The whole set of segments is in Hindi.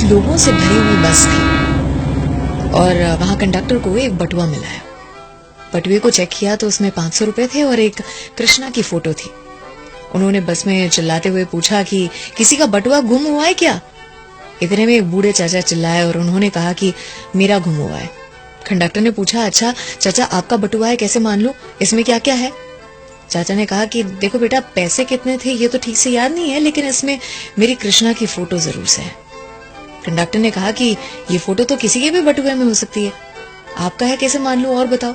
लोगों से भरी हुई बस थी और वहां कंडक्टर को एक बटुआ मिला है। बटुए को चेक किया तो उसमें 500 रुपए थे और एक कृष्णा की फोटो थी। उन्होंने बस में चिल्लाते हुए पूछा कि किसी का बटुआ गुम हुआ है क्या? इतने में एक बूढ़े चाचा चिल्लाए और उन्होंने कहा कि मेरा गुम हुआ है। कंडक्टर ने पूछा, अच्छा चाचा आपका बटुआ है, कैसे मान लो, इसमें क्या क्या है? चाचा ने कहा कि देखो बेटा, पैसे कितने थे ये तो ठीक से याद नहीं है, लेकिन इसमें मेरी कृष्णा की फोटो जरूर से है। कंडक्टर ने कहा कि ये फोटो तो किसी के भी बटुए में हो सकती है, आपका है कैसे मान लो, और बताओ।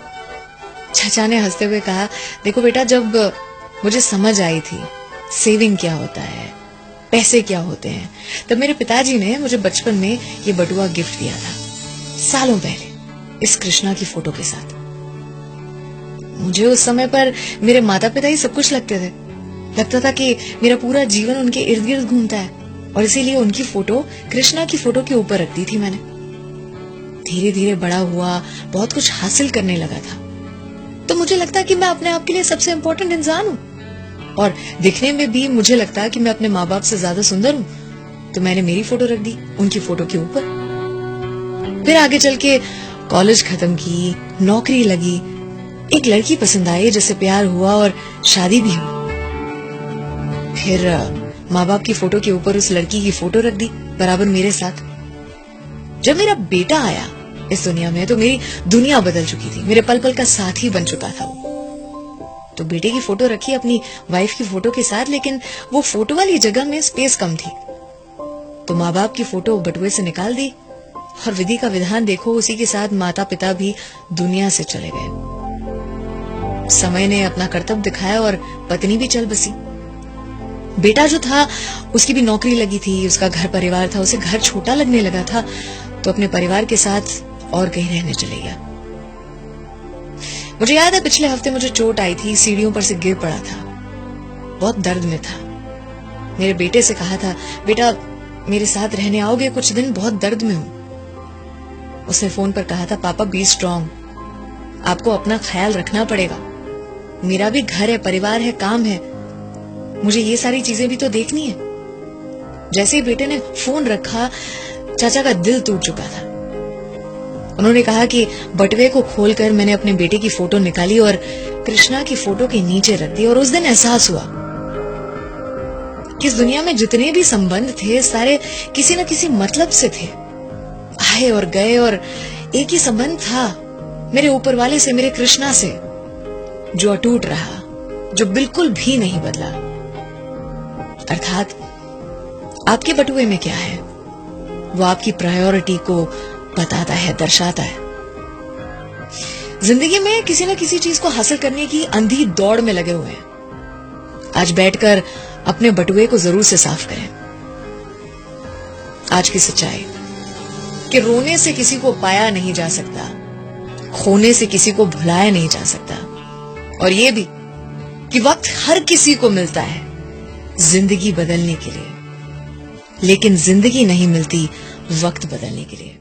चाचा ने हंसते हुए कहा, देखो बेटा, जब मुझे समझ आई थी सेविंग क्या होता है, पैसे क्या होते हैं, तब मेरे पिताजी ने मुझे बचपन में ये बटुआ गिफ्ट दिया था, सालों पहले, इस कृष्णा की फोटो के साथ। मुझे उस समय पर मेरे माता पिता ही सब कुछ लगते थे। लगता था कि मेरा पूरा जीवन उनके इर्द गिर्द घूमता है और इसीलिए उनकी फोटो कृष्णा की फोटो के ऊपर रख दी थी मैंने। धीरे धीरे बड़ा हुआ, बहुत कुछ हासिल करने लगा था, तो मुझे लगता कि मैं अपने आप के लिए सबसे इम्पोर्टेंट इंसान हूँ और दिखने में भी मुझे लगता कि मैं अपने माँ बाप से ज्यादा सुंदर हूँ, तो मैंने मेरी फोटो रख दी उनकी फोटो के ऊपर। फिर आगे चल के कॉलेज खत्म की, नौकरी लगी, एक लड़की पसंद आई जिससे प्यार हुआ और शादी भी हुई। फिर माँ बाप की फोटो के ऊपर उस लड़की की फोटो रख दी बराबर मेरे साथ। जब मेरा बेटा आया इस दुनिया में तो मेरी दुनिया बदल चुकी थी, मेरे पल पल का साथी बन चुका था वो। तो बेटे की फोटो रखी अपनी वाइफ की फोटो के साथ, लेकिन वो फोटो वाली जगह में स्पेस कम थी, तो माँ बाप की फोटो बटुए से निकाल दी और विधि का विधान देखो, उसी के साथ माता पिता भी दुनिया से चले गए। समय ने अपना कर्तव्य दिखाया और पत्नी भी चल बसी। बेटा जो था उसकी भी नौकरी लगी थी, उसका घर परिवार था, उसे घर छोटा लगने लगा था, तो अपने परिवार के साथ और कहीं रहने चले गया। मुझे याद है पिछले हफ्ते मुझे चोट आई थी, सीढ़ियों पर से गिर पड़ा था, बहुत दर्द में था। मेरे बेटे से कहा था, बेटा मेरे साथ रहने आओगे कुछ दिन, बहुत दर्द में हूं। उसने फोन पर कहा था, पापा बी स्ट्रांग, आपको अपना ख्याल रखना पड़ेगा, मेरा भी घर है, परिवार है, काम है, मुझे ये सारी चीजें भी तो देखनी है। जैसे ही बेटे ने फोन रखा, चाचा का दिल टूट चुका था। उन्होंने कहा कि बटुए को खोलकर मैंने अपने बेटे की फोटो निकाली और कृष्णा की फोटो के नीचे रख दी, और उस दिन एहसास हुआ कि इस दुनिया में जितने भी संबंध थे सारे किसी न किसी मतलब से थे, आए और गए, और एक ही संबंध था मेरे ऊपर वाले से, मेरे कृष्णा से, जो अटूट रहा, जो बिल्कुल भी नहीं बदला। अर्थात आपके बटुए में क्या है वो आपकी प्रायोरिटी को बताता है, दर्शाता है। जिंदगी में किसी न किसी चीज को हासिल करने की अंधी दौड़ में लगे हुए हैं। आज बैठकर अपने बटुए को जरूर से साफ करें। आज की सच्चाई कि रोने से किसी को पाया नहीं जा सकता, खोने से किसी को भुलाया नहीं जा सकता, और ये भी कि वक्त हर किसी को मिलता है जिंदगी बदलने के लिए, लेकिन जिंदगी नहीं मिलती वक्त बदलने के लिए।